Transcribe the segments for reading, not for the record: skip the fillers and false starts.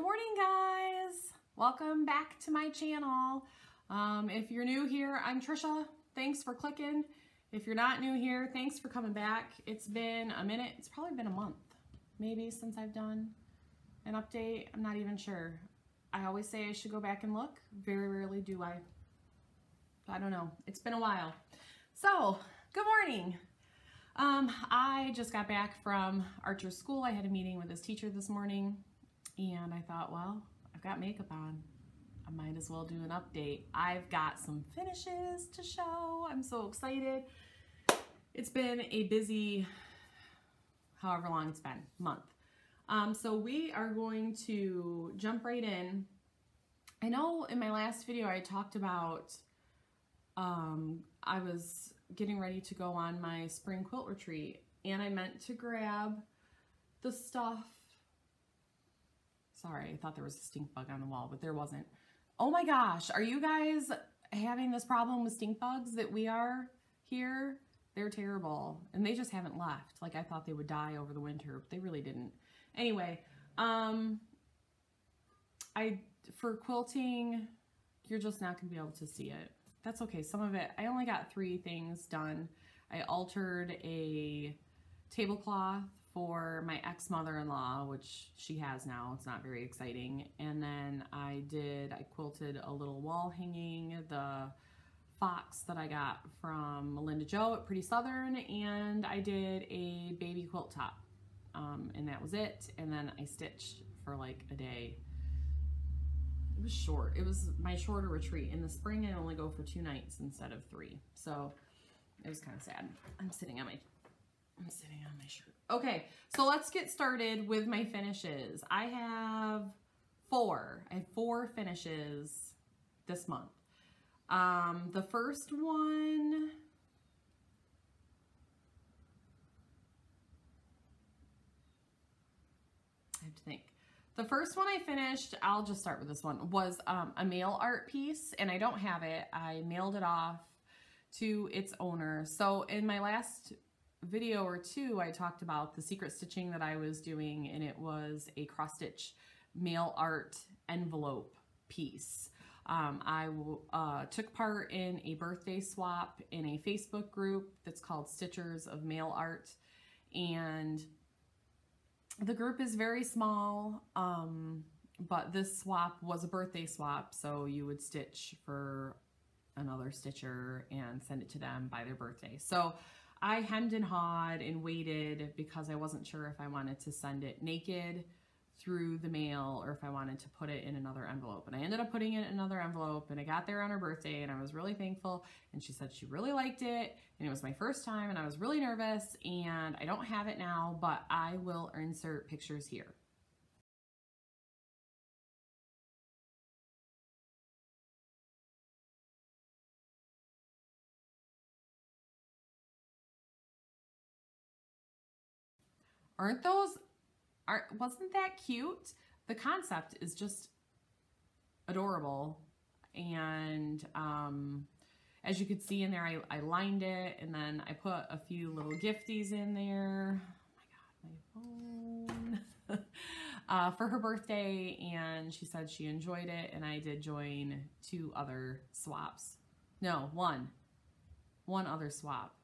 Good morning, guys. Welcome back to my channel. If you're new here, I'm Trisha. Thanks for clicking. If you're not new here, thanks for coming back. It's been a minute. It's probably been a month, maybe, since I've done an update. I'm not even sure. I always say I should go back and look. Very rarely do I. I don't know. It's been a while. So, good morning. I just got back from Archer's school. I had a meeting with his teacher this morning, and I thought, well, I've got makeup on. I might as well do an update. I've got some finishes to show. I'm so excited. It's been a busy, however long it's been, month. So we are going to jump right in. I know in my last video I talked about I was getting ready to go on my spring quilt retreat, and I meant to grab the stuff. Sorry, I thought there was a stink bug on the wall, but there wasn't. Oh my gosh, are you guys having this problem with stink bugs that we are here? They're terrible, and they just haven't left. Like, I thought they would die over the winter, but they really didn't. Anyway, for quilting, you're just not gonna be able to see it. That's okay. Some of it, I only got 3 things done. I altered a tablecloth for my ex-mother-in-law, which she has now. It's not very exciting. And then I quilted a little wall hanging, the fox that I got from Melinda Jo at Pretty Southern, and I did a baby quilt top. And that was it. And then I stitched for like a day. It was short. It was my shorter retreat. In the spring, I only go for 2 nights instead of 3. So it was kind of sad. I'm sitting on my shirt. Okay, so let's get started with my finishes. I have 4. I have 4 finishes this month. The first one, I have to think. The first one I finished, I'll just start with this one, was a mail art piece, and I don't have it. I mailed it off to its owner. So in my last video or 2, I talked about the secret stitching that I was doing, and it was a cross stitch mail art envelope piece. I took part in a birthday swap in a Facebook group that's called Stitchers of Mail Art, and the group is very small, but this swap was a birthday swap, so you would stitch for another stitcher and send it to them by their birthday. So I hemmed and hawed and waited because I wasn't sure if I wanted to send it naked through the mail or if I wanted to put it in another envelope. And I ended up putting it in another envelope, and I got there on her birthday, and I was really thankful, and she said she really liked it, and it was my first time, and I was really nervous, and I don't have it now, but I will insert pictures here. Wasn't that cute? The concept is just adorable. And as you could see in there, I lined it, and then I put a few little gifties in there. Oh my God, my phone. For her birthday, and she said she enjoyed it, and I did join 2 other swaps. No, one other swap.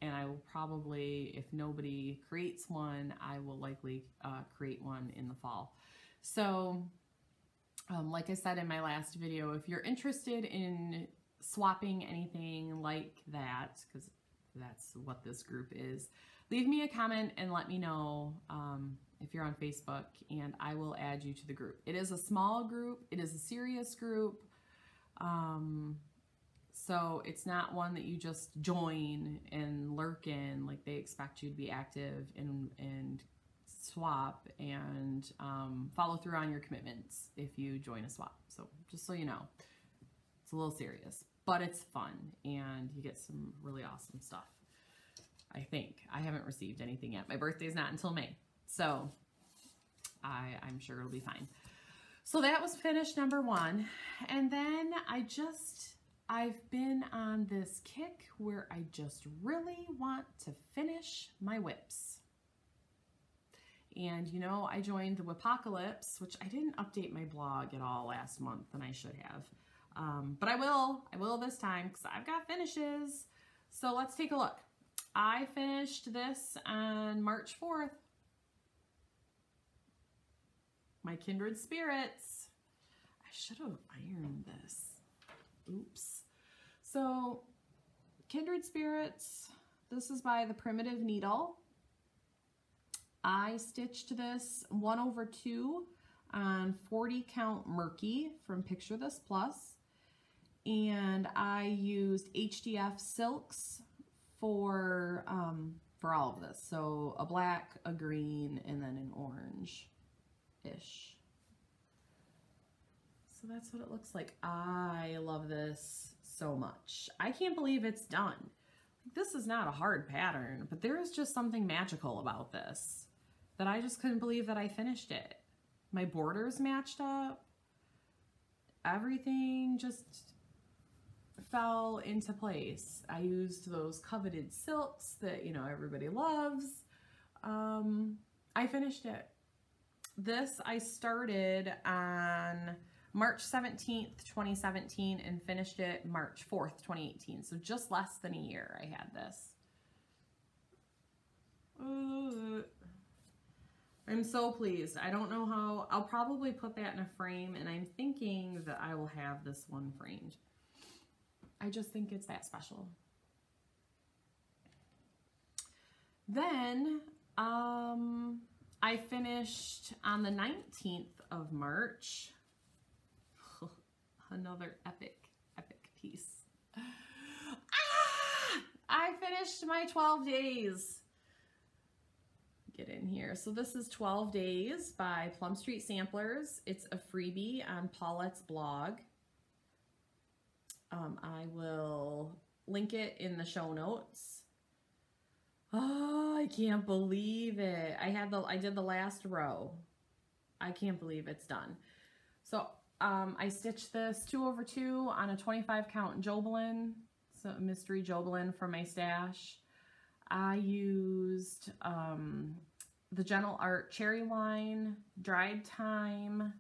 And I will probably, if nobody creates one, I will likely create one in the fall. So, like I said in my last video, if you're interested in swapping anything like that, because that's what this group is, leave me a comment and let me know if you're on Facebook, and I will add you to the group. It is a small group. It is a serious group. So it's not one that you just join and lurk in. Like, they expect you to be active and swap and follow through on your commitments if you join a swap. So just so you know, it's a little serious, but it's fun, and you get some really awesome stuff. I think. I haven't received anything yet. My birthday's not until May, so I'm sure it'll be fine. So that was finish number 1. And then I've been on this kick where I just really want to finish my whips. And you know, I joined the Apocalypse, which I didn't update my blog at all last month, and I should have. But I will this time because I've got finishes. So let's take a look. I finished this on March 4th. My Kindred Spirits. I should have ironed this. Oops. So, Kindred Spirits, this is by the Primitive Needle. I stitched this 1/2 on 40 count Murky from Picture This Plus. And I used HDF silks for all of this. So a black, a green, and then an orange-ish. So that's what it looks like. I love this so much. I can't believe it's done. This is not a hard pattern, but there is just something magical about this that I just couldn't believe that I finished it. My borders matched up. Everything just fell into place. I used those coveted silks that, you know, everybody loves. I finished it. This I started on March 17th, 2017 and finished it March 4th, 2018. So just less than a year I had this. I'm so pleased. I don't know how. I'll probably put that in a frame, and I'm thinking that I will have this one framed. I just think it's that special. Then I finished on the 19th of March. Another epic piece. I finished my 12 days. Get in here. So this is 12 Days by Plum Street Samplers. It's a freebie on Paulette's blog. I will link it in the show notes. Oh, I can't believe it. I did the last row. I can't believe it's done. So I stitched this 2/2 on a 25 count Jobelin. It's a mystery Jobelin from my stash. I used the Gentle Art Cherry Wine, Dried Thyme.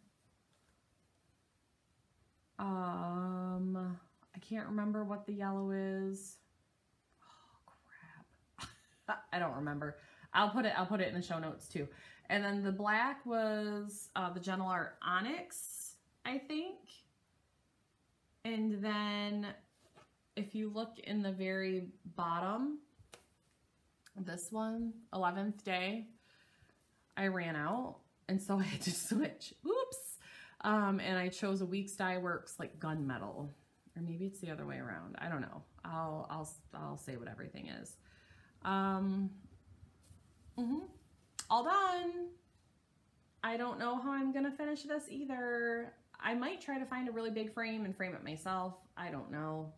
I can't remember what the yellow is. Oh crap. I don't remember. I'll put it in the show notes too. And then the black was the Gentle Art Onyx, I think. And then if you look in the very bottom, this one, 11th day, I ran out, and so I had to switch. Oops. And I chose a Weeks Dye Works like gunmetal, or maybe it's the other way around. I don't know. I'll say what everything is. All done. I don't know how I'm gonna finish this either. I might try to find a really big frame and frame it myself. I don't know.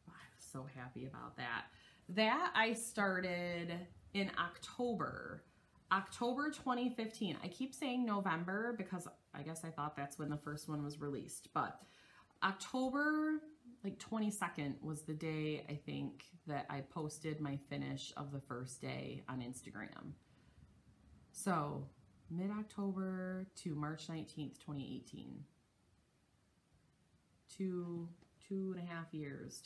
I'm so happy about that. That I started in October 2015. I keep saying November because I guess I thought that's when the first one was released, but October like 22nd was the day I think that I posted my finish of the first day on Instagram. So mid-October to March 19th, 2018. Two and a half years.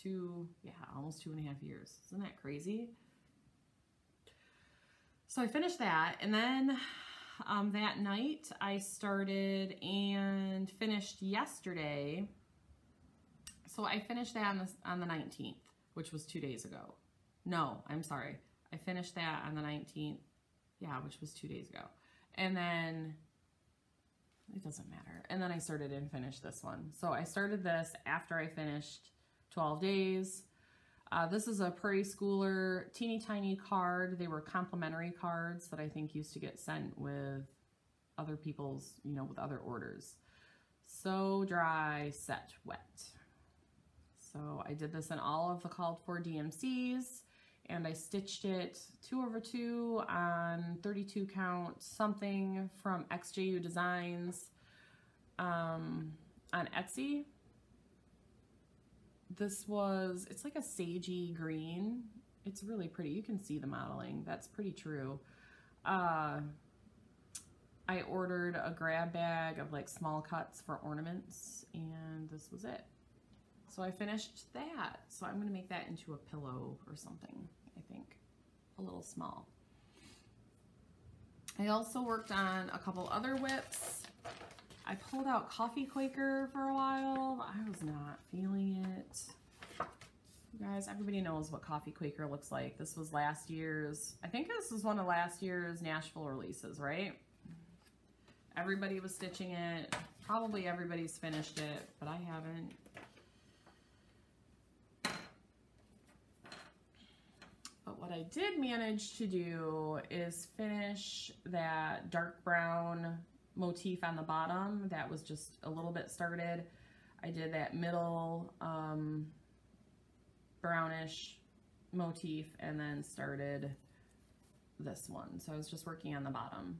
Almost 2.5 years. Isn't that crazy? So I finished that, and then that night I started and finished yesterday. So I finished that on the 19th, which was 2 days ago. No, I'm sorry. I finished that on the 19th, yeah, which was 2 days ago. And then, it doesn't matter. And then I started and finished this one. So I started this after I finished 12 days. This is a preschooler teeny tiny card. They were complimentary cards that I think used to get sent with other people's, with other orders. Sew, dry, set, wet. So I did this in all of the called for DMCs, and I stitched it 2/2 on 32 count something from XJU Designs on Etsy. It's like a sagey green, It's really pretty. You can see the modeling. That's pretty true. I ordered a grab bag of like small cuts for ornaments, and this was it. So I finished that. So I'm going to make that into a pillow or something, I think. A little small. I also worked on a couple other whips. I pulled out Coffee Quaker for a while. I was not feeling it. You guys, everybody knows what Coffee Quaker looks like. This was last year's, I think this was one of last year's Nashville releases, right? Everybody was stitching it. Probably everybody's finished it, but I haven't. But what I did manage to do is finish that dark brown motif on the bottom. That was just a little bit started. I did that middle brownish motif and then started this one. So I was just working on the bottom.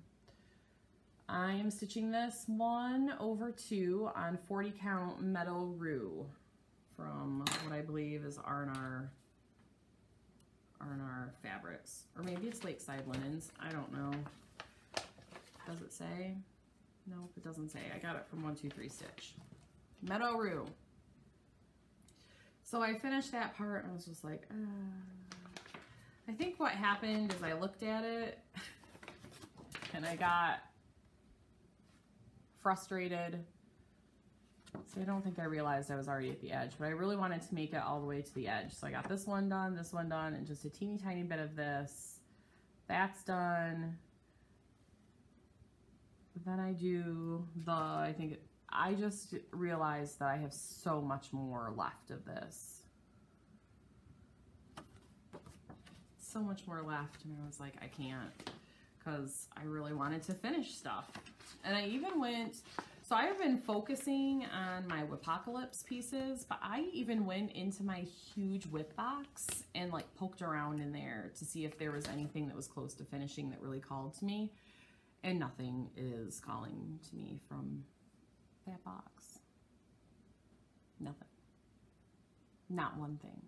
I am stitching this 1/2 on 40 count Meadow Rue from what I believe is R&R Fabrics, or maybe it's Lakeside Linens. I don't know. Does it say? Nope, it doesn't say. I got it from 123 Stitch. Meadow Rue. So I finished that part and I was just like, I think what happened is I looked at it and I got frustrated. So I don't think I realized I was already at the edge, but I really wanted to make it all the way to the edge. So I got this one done, and just a teeny tiny bit of this. That's done. Then I do I just realized that I have so much more left of this. So much more left, and I was like, I can't, because I really wanted to finish stuff. And I even went, so I've been focusing on my Whipocalypse pieces, but I even went into my huge whip box and like poked around in there to see if there was anything that was close to finishing that really called to me. And nothing is calling to me from that box. Nothing. Not one thing.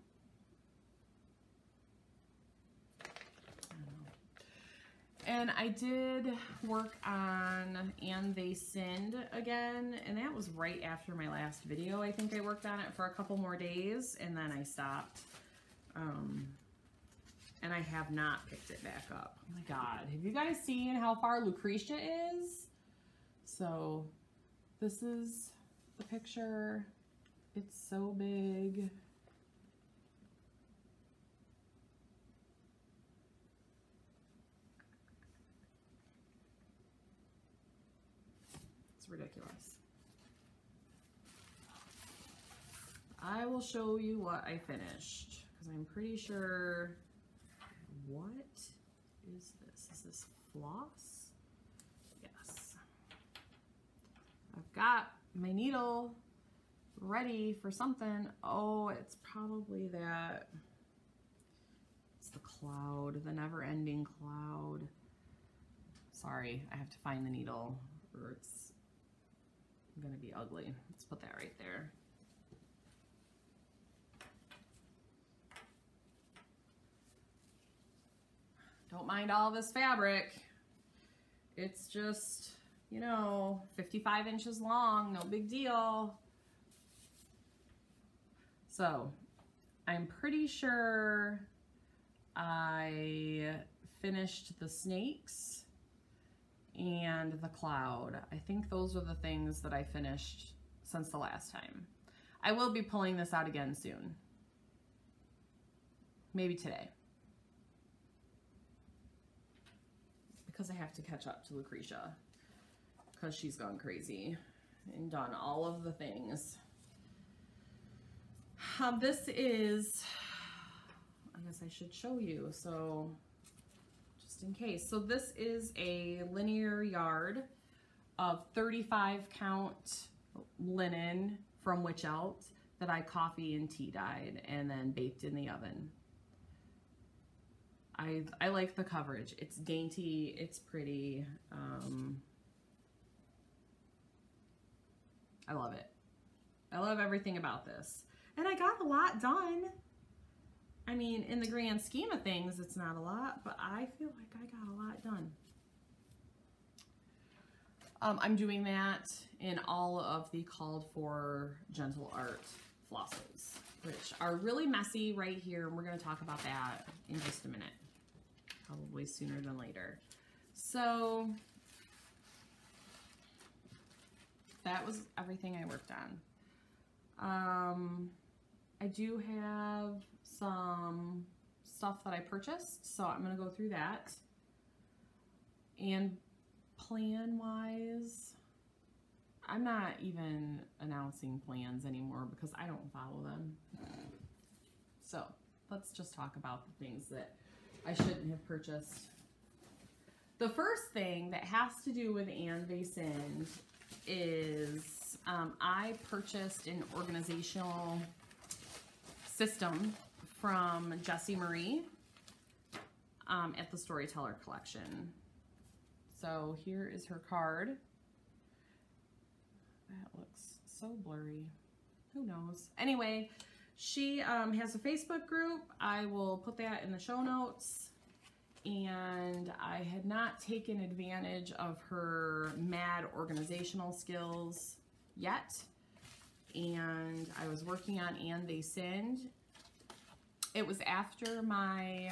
And I did work on And They Sinned again, and that was right after my last video. I think I worked on it for a couple more days, and then I stopped. And I have not picked it back up. Oh my God, have you guys seen how far Lucretia is? So this is the picture. It's so big. Ridiculous. I will show you what I finished because I'm pretty sure. What is this? Is this floss? Yes. I've got my needle ready for something. Oh, it's probably that. It's the cloud, the Neverending Cloud. Sorry, I have to find the needle or it's gonna be ugly. Let's put that right there. Don't mind all this fabric. It's just, you know, 55 inches long, no big deal. So I'm pretty sure I finished the snakes and the cloud. I think those are the things that I finished since the last time. I will be pulling this out again soon. Maybe today. Because I have to catch up to Lucretia. Because she's gone crazy and done all of the things. This is, I guess I should show you. So just in case. So this is a linear yard of 35 count linen from Witch Out that I coffee and tea dyed and then baked in the oven. I like the coverage. It's dainty, it's pretty. I love it. I love everything about this. And I got a lot done. I mean, in the grand scheme of things, it's not a lot, but I feel like I got a lot done. I'm doing that in all of the called for gentle art flosses, which are really messy right here. And we're going to talk about that in just a minute, probably sooner than later. So that was everything I worked on. I do have some stuff that I purchased, so I'm going to go through that. And plan-wise, I'm not even announcing plans anymore because I don't follow them. So let's just talk about the things that I shouldn't have purchased. The first thing that has to do with Anne Vaisend is I purchased an organizational system from Jessie Marie at the Storyteller Collection. So here is her card. That looks so blurry. Who knows? Anyway, she has a Facebook group. I will put that in the show notes. And I had not taken advantage of her mad organizational skills yet. And I was working on Anne Vaisend. It was after my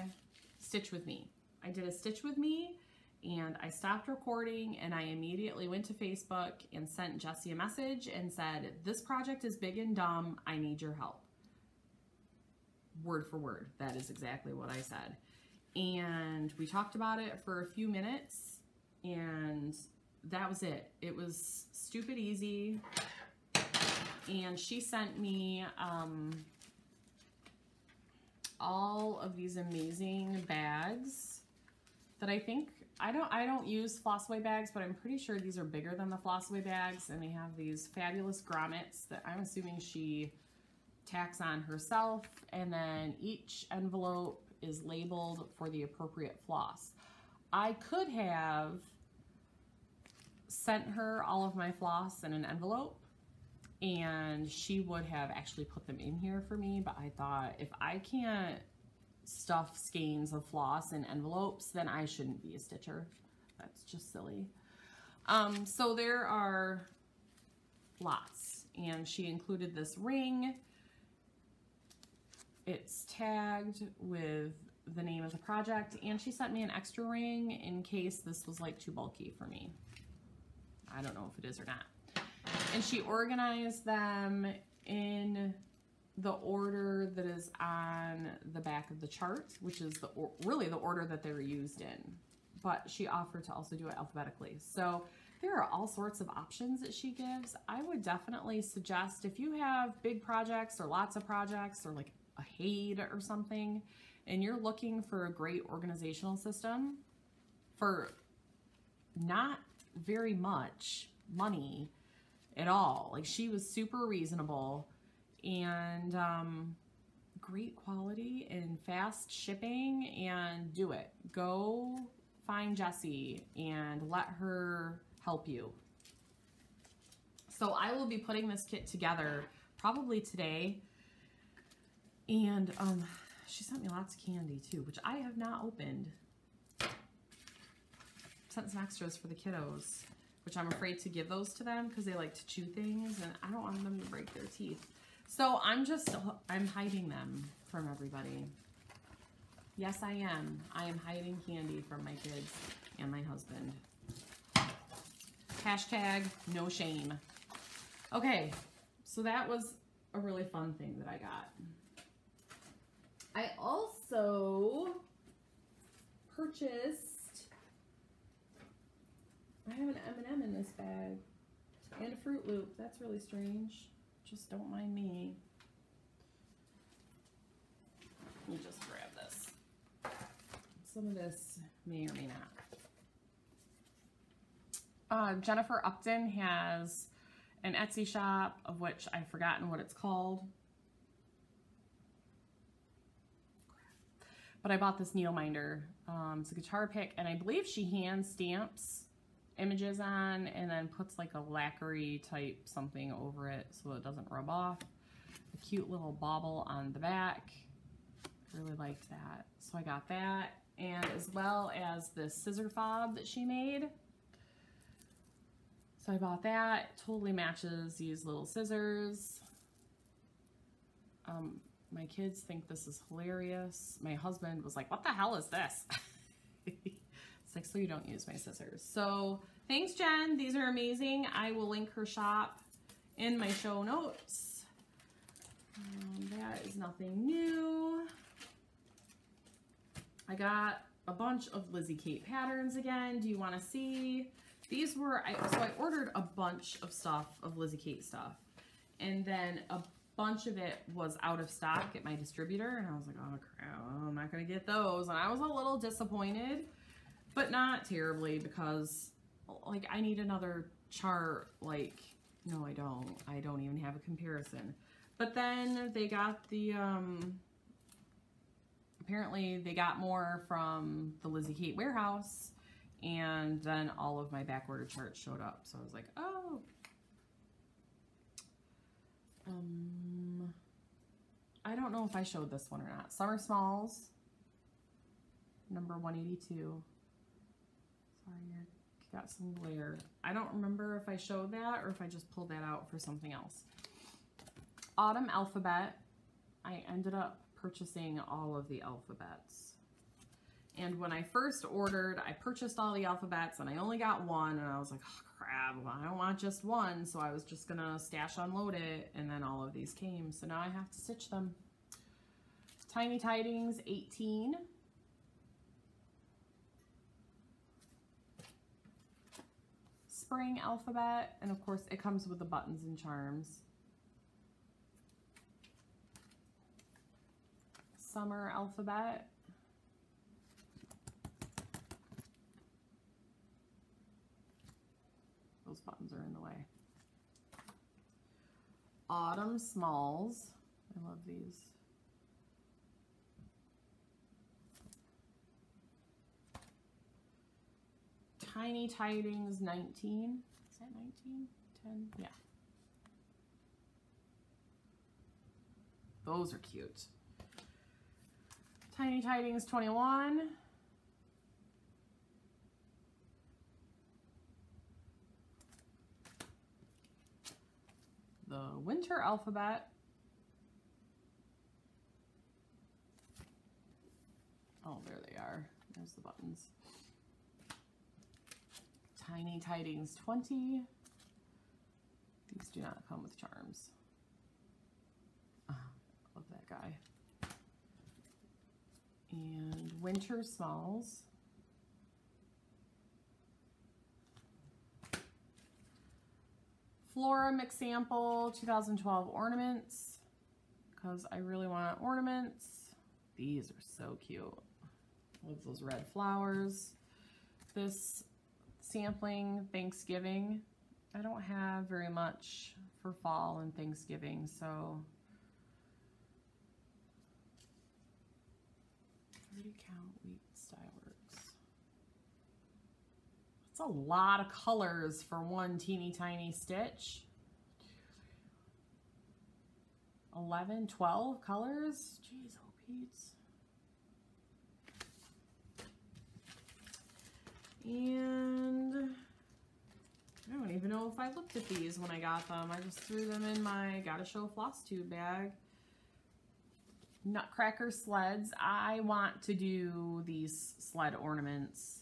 Stitch With Me. I did a Stitch With Me, and I stopped recording, and I immediately went to Facebook and sent Jessie a message and said, this project is big and dumb. I need your help. Word for word. That is exactly what I said. And we talked about it for a few minutes, and that was it. It was stupid easy. And she sent me all of these amazing bags that I think, I don't use Flossaway bags, but I'm pretty sure these are bigger than the Flossaway bags, and they have these fabulous grommets that I'm assuming she tacks on herself, and then each envelope is labeled for the appropriate floss. I could have sent her all of my floss in an envelope, and she would have actually put them in here for me, but I thought, if I can't stuff skeins of floss in envelopes, then I shouldn't be a stitcher. That's just silly. So there are lots, and she included this ring. It's tagged with the name of the project, and she sent me an extra ring in case this was like too bulky for me. I don't know if it is or not. And she organized them in the order that is on the back of the chart, which is really the order that they were used in. But she offered to also do it alphabetically. So there are all sorts of options that she gives. I would definitely suggest, if you have big projects or lots of projects or like a HAID or something, and you're looking for a great organizational system for not very much money at all. Like, she was super reasonable and great quality and fast shipping, and do it. Go find Jessie and let her help you. So I will be putting this kit together probably today. And she sent me lots of candy too, which I have not opened. Sent some extras for the kiddos, which I'm afraid to give those to them because they like to chew things, and I don't want them to break their teeth. So I'm hiding them from everybody. Yes, I am. I am hiding candy from my kids and my husband. Hashtag no shame. Okay, so that was a really fun thing that I got. I also purchased, I have an M&M in this bag and a Fruit Loop. That's really strange. Just don't mind me. Let me just grab this. Some of this may or may not. Jennifer Upton has an Etsy shop, of which I've forgotten what it's called. But I bought this needle minder. It's a guitar pick, and I believe she hand stamps images on and then puts like a lacquery type something over it so it doesn't rub off. A cute little bauble on the back. Really liked that. So I got that, and as well as the scissor fob that she made. So I bought that. It totally matches these little scissors. My kids think this is hilarious. My husband was like, what the hell is this? It's like, so you don't use my scissors. So thanks, Jen. These are amazing. I will link her shop in my show notes. That is nothing new. I got a bunch of Lizzie Kate patterns again. Do you want to see? These were, so I ordered a bunch of stuff, of Lizzie Kate stuff. And then a bunch of it was out of stock at my distributor. And I was like, oh crap, I'm not going to get those. And I was a little disappointed, but not terribly, because like I need another chart. Like, no, I don't. I don't even have a comparison. But then they got the, apparently they got more from the Lizzie Kate warehouse, and then all of my back order charts showed up. So I was like, oh. I don't know if I showed this one or not. Summer Smalls, number 182. Sorry, you got some glare. I don't remember if I showed that or if I just pulled that out for something else. Autumn Alphabet. I ended up purchasing all of the alphabets. And when I first ordered, I purchased all the alphabets and I only got one, and I was like, oh crap, I don't want just one. So I was just gonna stash unload it, and then all of these came. So now I have to stitch them. Tiny Tidings 18. Spring Alphabet, and of course it comes with the buttons and charms. Summer Alphabet. Those buttons are in the way. Autumn Smalls. I love these. Tiny Tidings 19. Is that 19? 10? Yeah. Those are cute. Tiny Tidings 21. The Winter Alphabet. Oh, there they are. There's the buttons. Tiny Tidings 20. These do not come with charms. Love that guy. And Winter Smalls. Flora Mix Sample 2012 Ornaments, because I really want ornaments. These are so cute. Love those red flowers. This sampling Thanksgiving. I don't have very much for fall and Thanksgiving, so 30 count wheat Styleworks. That's a lot of colors for one teeny tiny stitch. 11, 12 colors. Jeez, oh Pete's. And I don't even know if I looked at these when I got them. I just threw them in my Gotta Show Flosstube bag. Nutcracker sleds. I want to do these sled ornaments.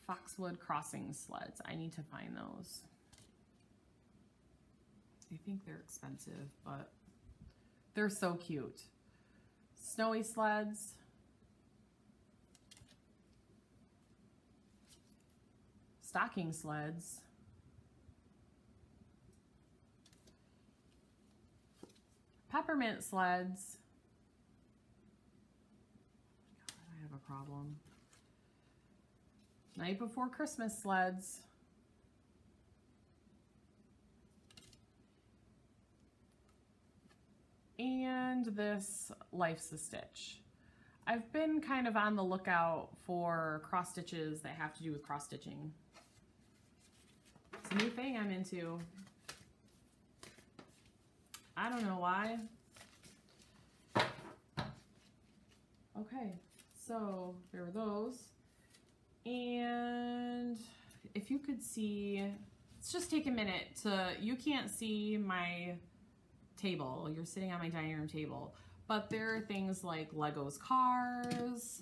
Foxwood Crossing sleds. I need to find those. I think they're expensive, but they're so cute. Snowy sleds. Stocking sleds. Peppermint sleds. God, I have a problem. Night Before Christmas sleds. And this Life's a Stitch. I've been kind of on the lookout for cross stitches that have to do with cross stitching. It's a new thing I'm into. I don't know why. Okay, so there were those. And if you could see, let's just take a minute to, you can't see my table. You're sitting on my dining room table. But there are things like Legos cars,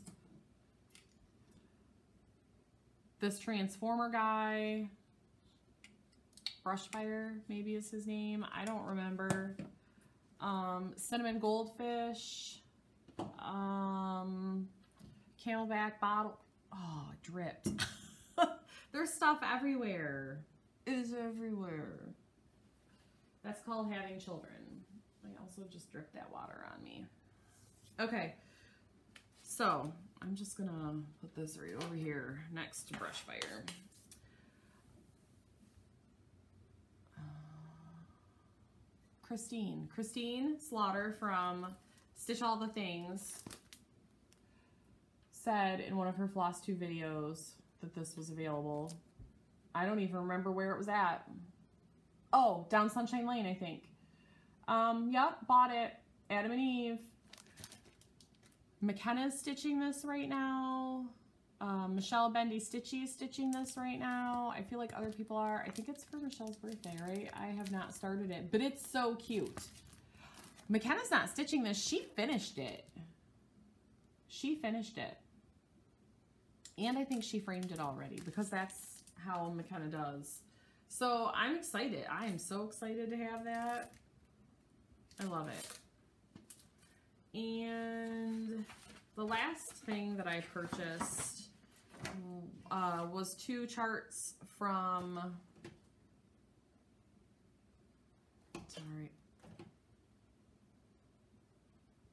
this Transformer guy, Brushfire maybe is his name, I don't remember. Cinnamon goldfish, Camelback bottle. Oh, it dripped. There's stuff everywhere. It is everywhere. That's called having children. I also just dripped that water on me. Okay, so I'm just gonna put this right over here next to Brushfire. Christine Slaughter from Stitch All the Things said in one of her Flosstube videos that this was available. I don't even remember where it was at. Oh, down Sunshine Lane, I think. Yep, bought it. Adam and Eve. McKenna's stitching this right now. Michelle Bendy Stitchy is stitching this right now. I feel like other people are. I think it's for Michelle's birthday, right? I have not started it, but it's so cute. McKenna's not stitching this. She finished it. She finished it. And I think she framed it already because that's how McKenna does. So I'm excited. I am so excited to have that. I love it. And the last thing that I purchased was 2 charts from, sorry.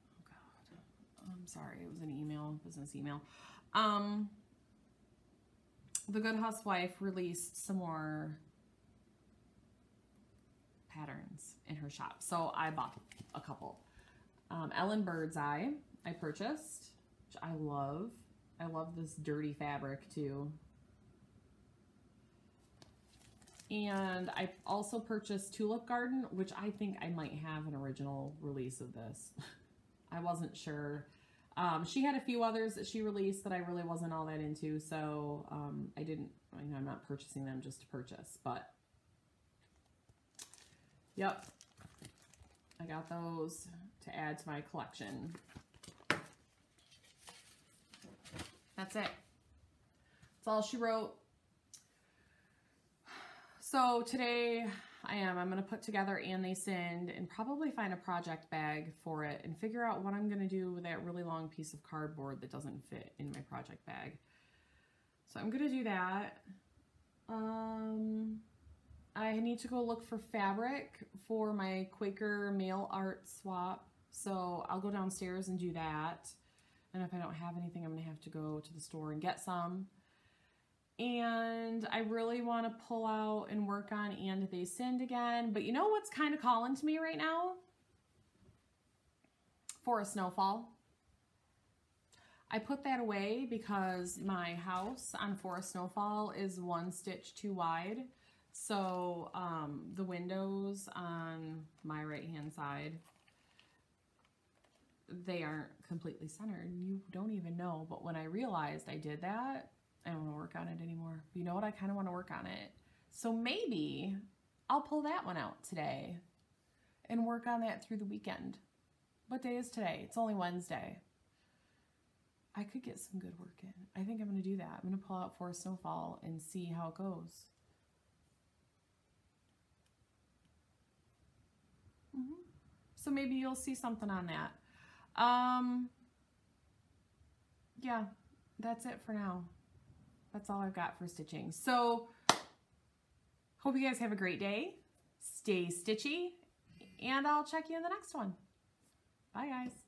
Oh God. I'm sorry. It was an email, business email. The Good Housewife released some more patterns in her shop. So I bought a couple. Ellen Birdseye I purchased, which I love. I love this dirty fabric too. And I also purchased Tulip Garden, which I think I might have an original release of this. I wasn't sure. She had a few others that she released that I really wasn't all that into, so I'm not purchasing them just to purchase, but yep, I got those to add to my collection. That's it. That's all she wrote. So today I'm going to put together And They Sinned and probably find a project bag for it and figure out what I'm going to do with that really long piece of cardboard that doesn't fit in my project bag. So I'm going to do that. I need to go look for fabric for my Quaker mail art swap. So I'll go downstairs and do that. And if I don't have anything, I'm going to have to go to the store and get some. And I really want to pull out and work on And They Sinned again. But you know what's kind of calling to me right now? For a Snowfall. I put that away because my house on For a Snowfall is 1 stitch too wide. So the windows on my right hand side, they aren't completely centered. You don't even know. But when I realized I did that, I don't want to work on it anymore. But you know what? I kind of want to work on it. So maybe I'll pull that one out today and work on that through the weekend. What day is today? It's only Wednesday. I could get some good work in. I think I'm going to do that. I'm going to pull out For a Snowfall and see how it goes. So maybe you'll see something on that. Yeah, that's it for now. That's all I've got for stitching. So, hope you guys have a great day. Stay stitchy, and I'll check you in the next one. Bye, guys.